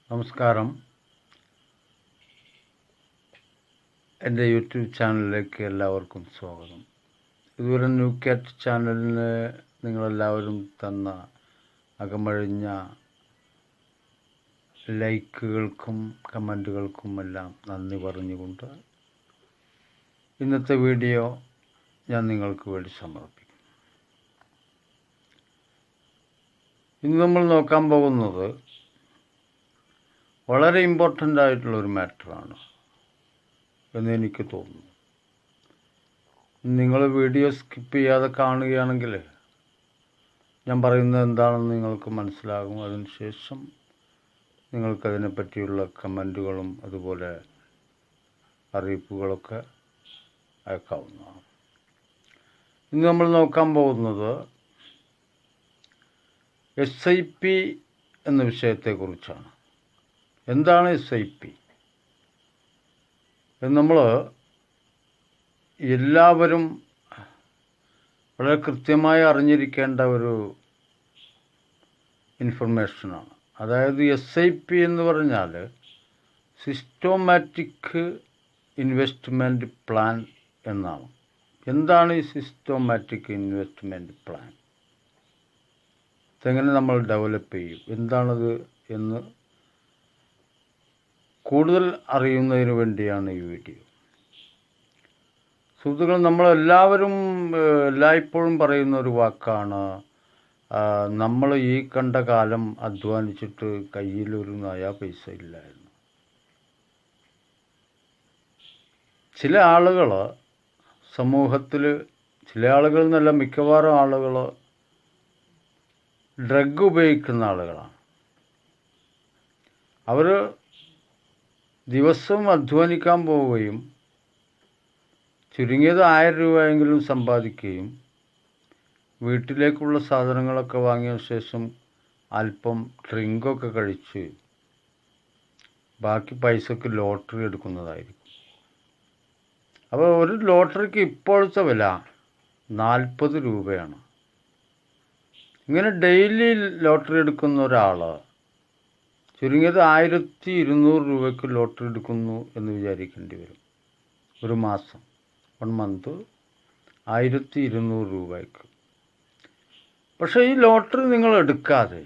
നമസ്കാരം. എൻ്റെ യൂട്യൂബ് ചാനലിലേക്ക് എല്ലാവർക്കും സ്വാഗതം. ഇതുവരെ ന്യൂ കാറ്റ് ചാനലിന് നിങ്ങളെല്ലാവരും തന്ന അകമഴിഞ്ഞ ലൈക്കുകൾക്കും കമൻറ്റുകൾക്കുമെല്ലാം നന്ദി പറഞ്ഞുകൊണ്ട് ഇന്നത്തെ വീഡിയോ ഞാൻ നിങ്ങൾക്ക് വേണ്ടി സമർപ്പിക്കും. ഇന്ന് നമ്മൾ നോക്കാൻ പോകുന്നത് വളരെ ഇമ്പോർട്ടൻ്റ് ആയിട്ടുള്ളൊരു മാറ്ററാണ് എന്ന് എനിക്ക് തോന്നുന്നു. നിങ്ങൾ വീഡിയോ സ്കിപ്പ് ചെയ്യാതെ കാണുകയാണെങ്കിൽ ഞാൻ പറയുന്നത് എന്താണെന്ന് നിങ്ങൾക്ക് മനസ്സിലാകും. അതിനുശേഷം നിങ്ങൾക്കതിനെ പറ്റിയുള്ള കമൻറ്റുകളും അതുപോലെ അറിയിപ്പുകളൊക്കെ അയക്കാവുന്നതാണ്. ഇന്ന് നമ്മൾ നോക്കാൻ പോകുന്നത് SIP എന്ന വിഷയത്തെക്കുറിച്ചാണ്. എന്താണ് SIP? നമ്മൾ എല്ലാവരും വളരെ കൃത്യമായി അറിഞ്ഞിരിക്കേണ്ട ഒരു ഇൻഫർമേഷനാണ്. അതായത് SIP എന്ന് പറഞ്ഞാൽ സിസ്റ്റമാറ്റിക് ഇൻവെസ്റ്റ്മെൻറ്റ് പ്ലാൻ എന്നാണ്. എന്താണ് ഈ സിസ്റ്റമാറ്റിക് ഇൻവെസ്റ്റ്മെൻറ്റ് പ്ലാൻ? ഇതെങ്ങനെ നമ്മൾ ഡെവലപ്പ് ചെയ്യും, എന്താണത് എന്ന് കൂടുതൽ അറിയുന്നതിന് വേണ്ടിയാണ് ഈ വീഡിയോ. സുഹൃത്തുക്കൾ, നമ്മളെല്ലാവരും എല്ലായ്പ്പോഴും പറയുന്ന ഒരു വാക്കാണ്, നമ്മൾ ഈ കണ്ട കാലം അധ്വാനിച്ചിട്ട് കയ്യിലൊരു നയാ പൈസ ഇല്ലായിരുന്നു. ചില ആളുകൾ സമൂഹത്തിൽ, ചില ആളുകൾ എന്നല്ല മിക്കവാറും ആളുകൾ ഡ്രഗ് ഉപയോഗിക്കുന്ന ആളുകളാണ്. അവർ ദിവസവും അധ്വാനിക്കാൻ പോവുകയും ചുരുങ്ങിയത് 1000 രൂപയെങ്കിലും സമ്പാദിക്കുകയും വീട്ടിലേക്കുള്ള സാധനങ്ങളൊക്കെ വാങ്ങിയ ശേഷം അല്പം ഡ്രിങ്കൊക്കെ കഴിച്ച് ബാക്കി പൈസക്ക് ലോട്ടറി എടുക്കുന്നതായിരിക്കും. അപ്പോൾ ഒരു ലോട്ടറിക്ക് ഇപ്പോഴത്തെ വില 40 രൂപയാണ്. ഇങ്ങനെ ഡെയിലി ലോട്ടറി എടുക്കുന്ന ഒരാൾ ചുരുങ്ങിയത് 1200 രൂപയ്ക്ക് ലോട്ടറി എടുക്കുന്നു എന്ന് വിചാരിക്കേണ്ടി വരും. ഒരു മാസം, 1 മന്ത് 1200 രൂപയ്ക്ക്. പക്ഷേ ഈ ലോട്ടറി നിങ്ങൾ എടുക്കാതെ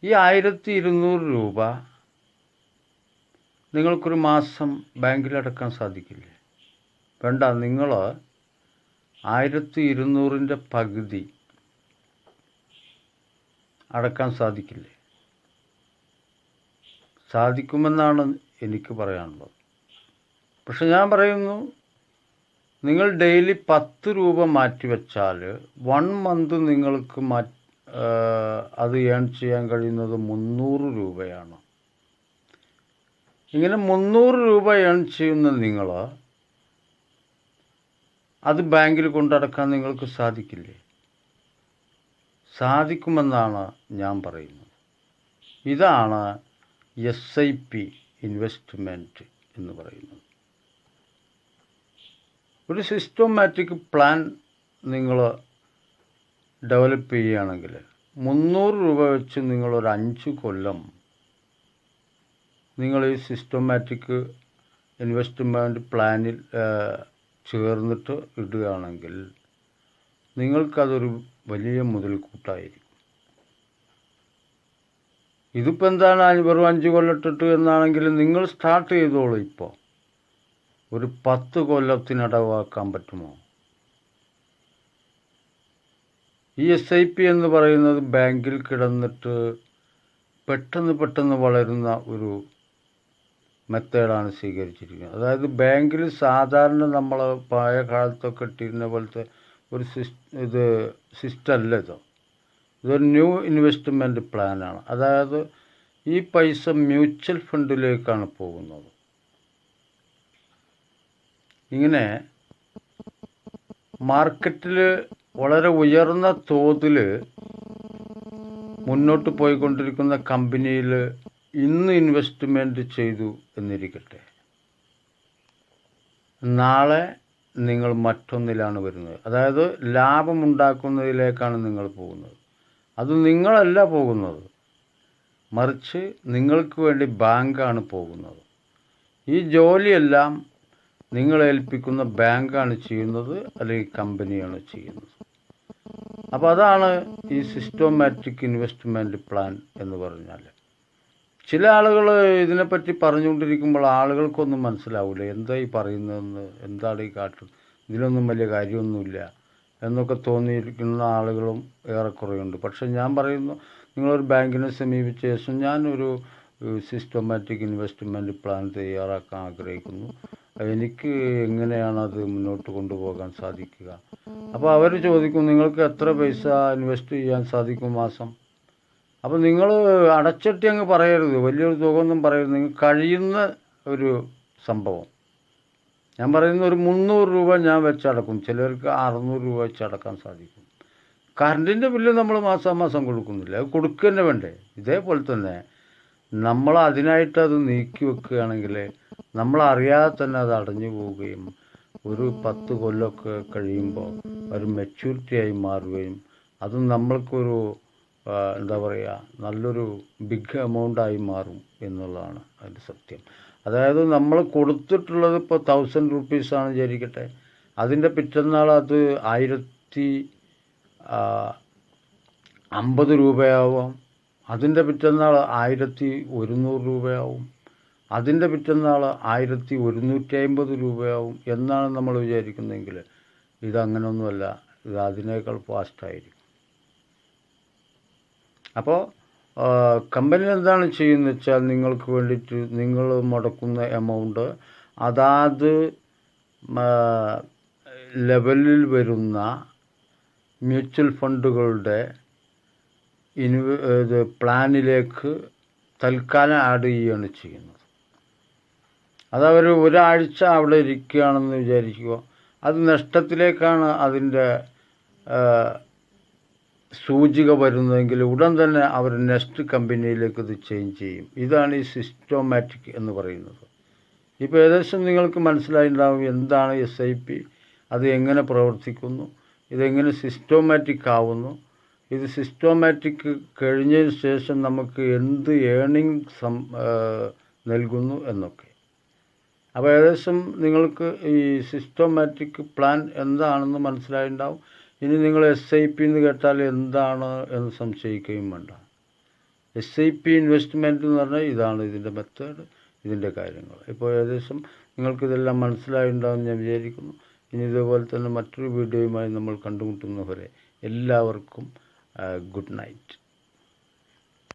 ഈ 1200 രൂപ നിങ്ങൾക്കൊരു മാസം ബാങ്കിലടക്കാൻ സാധിക്കില്ലേ? വേണ്ട, നിങ്ങൾ 1200-ൻ്റെ പകുതി അടക്കാൻ സാധിക്കില്ലേ? സാധിക്കുമെന്നാണ് എനിക്ക് പറയാനുള്ളത്. പക്ഷെ ഞാൻ പറയുന്നു, നിങ്ങൾ ഡെയിലി 10 രൂപ മാറ്റിവെച്ചാൽ 1 മന്ത് നിങ്ങൾക്ക് അത് ഏൺ ചെയ്യാൻ കഴിയുന്നത് 300 രൂപയാണ്. ഇങ്ങനെ 300 രൂപ ഏൺ ചെയ്യുന്ന നിങ്ങൾ അത് ബാങ്കിൽ കൊണ്ടടക്കാൻ നിങ്ങൾക്ക് സാധിക്കില്ലേ? സാധിക്കുമെന്നാണ് ഞാൻ പറയുന്നത്. ഇതാണ് SIP ഇൻവെസ്റ്റ്മെൻറ്റ് എന്ന് പറയുന്നത്. ഒരു സിസ്റ്റമാറ്റിക് പ്ലാൻ നിങ്ങൾ ഡെവലപ്പ് ചെയ്യുകയാണെങ്കിൽ 300 രൂപ വെച്ച് നിങ്ങളൊരു 5 കൊല്ലം നിങ്ങൾ ഈ സിസ്റ്റമാറ്റിക് ഇൻവെസ്റ്റ്മെൻറ്റ് പ്ലാനിൽ ചേർന്നിട്ട് ഇടുകയാണെങ്കിൽ നിങ്ങൾക്കതൊരു വലിയ മുതൽക്കൂട്ടായിരിക്കും. ഇതിപ്പോൾ എന്താണ് വെറും 5 കൊല്ലട്ടിട്ട് എന്നാണെങ്കിൽ നിങ്ങൾ സ്റ്റാർട്ട് ചെയ്തോളൂ. ഇപ്പോൾ ഒരു 10 കൊല്ലത്തിനടവാക്കാൻ പറ്റുമോ? ഈ SIP എന്ന് പറയുന്നത് ബാങ്കിൽ കിടന്നിട്ട് പെട്ടെന്ന് വളരുന്ന ഒരു മെത്തേഡാണ് സ്വീകരിച്ചിരിക്കുന്നത്. അതായത് ബാങ്കിൽ സാധാരണ നമ്മൾ പഴയ കാലത്തൊക്കെ ഇട്ടിരുന്ന പോലത്തെ ഒരു സിസ്റ്റം അല്ല ഇത്. ഇതൊരു ന്യൂ ഇൻവെസ്റ്റ്മെൻറ്റ് പ്ലാനാണ്. അതായത് ഈ പൈസ മ്യൂച്വൽ ഫണ്ടിലേക്കാണ് പോകുന്നത്. ഇങ്ങനെ മാർക്കറ്റിൽ വളരെ ഉയർന്ന തോതിൽ മുന്നോട്ട് പോയിക്കൊണ്ടിരിക്കുന്ന കമ്പനിയിൽ ഇന്ന് ഇൻവെസ്റ്റ്മെൻറ്റ് ചെയ്തു എന്നിരിക്കട്ടെ, നാളെ നിങ്ങൾ മറ്റൊന്നിലാണ് വരുന്നത്. അതായത് ലാഭമുണ്ടാക്കുന്നതിലേക്കാണ് നിങ്ങൾ പോകുന്നത്. അത് നിങ്ങളല്ല പോകുന്നത്, മറിച്ച് നിങ്ങൾക്ക് വേണ്ടി ബാങ്കാണ് പോകുന്നത്. ഈ ജോലിയെല്ലാം നിങ്ങളേൽപ്പിക്കുന്ന ബാങ്കാണ് ചെയ്യുന്നത്, അല്ലെങ്കിൽ കമ്പനിയാണ് ചെയ്യുന്നത്. അപ്പോൾ അതാണ് ഈ സിസ്റ്റമാറ്റിക് ഇൻവെസ്റ്റ്മെൻറ്റ് പ്ലാൻ എന്ന് പറഞ്ഞാൽ. ചില ആളുകൾ ഇതിനെപ്പറ്റി പറഞ്ഞുകൊണ്ടിരിക്കുമ്പോൾ ആളുകൾക്കൊന്നും മനസ്സിലാവില്ല, എന്താ ഈ പറയുന്നതെന്ന്, എന്താണ് ഈ കാട്ടുന്നത്, ഇതിലൊന്നും വലിയ കാര്യമൊന്നുമില്ല എന്നൊക്കെ തോന്നിയിരിക്കുന്ന ആളുകളും ഏറെക്കുറെയുണ്ട്. പക്ഷേ ഞാൻ പറയുന്നു, നിങ്ങളൊരു ബാങ്കിനെ സമീപിച്ച ശേഷം ഞാനൊരു സിസ്റ്റമാറ്റിക് ഇൻവെസ്റ്റ്മെൻറ്റ് പ്ലാൻ തയ്യാറാക്കാൻ ആഗ്രഹിക്കുന്നു, എനിക്ക് എങ്ങനെയാണ് അത് മുന്നോട്ട് കൊണ്ടുപോകാൻ സാധിക്കുക. അപ്പോൾ അവർ ചോദിക്കും, നിങ്ങൾക്ക് എത്ര പൈസ ഇൻവെസ്റ്റ് ചെയ്യാൻ സാധിക്കും മാസം? അപ്പോൾ നിങ്ങൾ അടച്ചിട്ട് അങ്ങ് പറയരുത്, വലിയൊരു തുക ഒന്നും പറയരുത്, നിങ്ങൾക്ക് കഴിയുന്ന ഒരു സംഭവം. ഞാൻ പറയുന്ന ഒരു 300 രൂപ ഞാൻ വെച്ചടക്കും, ചിലർക്ക് 600 രൂപ വെച്ചടക്കാൻ സാധിക്കും. കറണ്ടിൻ്റെ ബില്ല് നമ്മൾ മാസാമാസം കൊടുക്കുന്നില്ല, അത് കൊടുക്കുക തന്നെ വേണ്ടേ? ഇതേപോലെ തന്നെ നമ്മൾ അതിനായിട്ട് അത് നീക്കി വെക്കുകയാണെങ്കിൽ നമ്മളറിയാതെ തന്നെ അത് അടഞ്ഞു പോവുകയും ഒരു 10 കൊല്ലമൊക്കെ കഴിയുമ്പോൾ ഒരു മെച്യൂരിറ്റിയായി മാറുകയും അത് നമ്മൾക്കൊരു എന്താ പറയുക, നല്ലൊരു ബിഗ് എമൗണ്ടായി മാറും എന്നുള്ളതാണ് അതിൻ്റെ സത്യം. അതായത് നമ്മൾ കൊടുത്തിട്ടുള്ളത് ഇപ്പോൾ 1000 റുപ്പീസാണ് വിചാരിക്കട്ടെ, അതിൻ്റെ പിറ്റന്നാൾ അത് 1050 രൂപയാവും, അതിൻ്റെ പിറ്റന്നാൾ 1100 രൂപയാവും, അതിൻ്റെ പിറ്റന്നാൾ 1150 രൂപയാവും എന്നാണ് നമ്മൾ വിചാരിക്കുന്നതെങ്കിൽ ഇതങ്ങനെയൊന്നുമല്ല, ഇത് അതിനേക്കാൾ ഫാസ്റ്റായിരിക്കും. അപ്പോൾ കമ്പനി എന്താണ് ചെയ്യുന്നത് വെച്ചാൽ, നിങ്ങൾക്ക് വേണ്ടിയിട്ട് നിങ്ങൾ മുടക്കുന്ന എമൗണ്ട് അതാത് ലെവലിൽ വരുന്ന മ്യൂച്വൽ ഫണ്ടുകളുടെ പ്ലാനിലേക്ക് തൽക്കാലം ആഡ് ചെയ്യുകയാണ് ചെയ്യുന്നത്. അതവർ ഒരാഴ്ച അവിടെ ഇരിക്കുകയാണെന്ന് വിചാരിക്കുക, അത് നഷ്ടത്തിലേക്കാണ് അതിൻ്റെ സൂചിക വരുന്നതെങ്കിൽ ഉടൻ തന്നെ അവർ നെക്സ്റ്റ് കമ്പനിയിലേക്ക് ഇത് ചേഞ്ച് ചെയ്യും. ഇതാണ് ഈ സിസ്റ്റമാറ്റിക് എന്ന് പറയുന്നത്. ഇപ്പോൾ ഏകദേശം നിങ്ങൾക്ക് മനസ്സിലായിട്ടുണ്ടാകും എന്താണ് SIP, അത് എങ്ങനെ പ്രവർത്തിക്കുന്നു, ഇതെങ്ങനെ സിസ്റ്റമാറ്റിക് ആവുന്നു, ഇത് സിസ്റ്റമാറ്റിക് കഴിഞ്ഞതിന് ശേഷം നമുക്ക് എന്ത് ഏണിംഗ് നൽകുന്നു എന്നൊക്കെ. അപ്പോൾ ഏകദേശം നിങ്ങൾക്ക് ഈ സിസ്റ്റമാറ്റിക് പ്ലാൻ എന്താണെന്ന് മനസ്സിലായിട്ടുണ്ടാവും. ഇനി നിങ്ങൾ SIP എന്ന് കേട്ടാൽ എന്താണ് എന്ന് സംശയിക്കുകയും വേണ്ട. SIP ഇൻവെസ്റ്റ്മെൻറ്റ് എന്ന് പറഞ്ഞാൽ ഇതാണ് ഇതിൻ്റെ മെത്തേഡ്, ഇതിൻ്റെ കാര്യങ്ങൾ. ഇപ്പോൾ ഏകദേശം നിങ്ങൾക്കിതെല്ലാം മനസ്സിലായിട്ടുണ്ടാവും ഞാൻ വിചാരിക്കുന്നു. ഇനി ഇതേപോലെ തന്നെ മറ്റൊരു വീഡിയോയുമായി നമ്മൾ കണ്ടുമുട്ടുന്നവരെ എല്ലാവർക്കും ഗുഡ് നൈറ്റ്.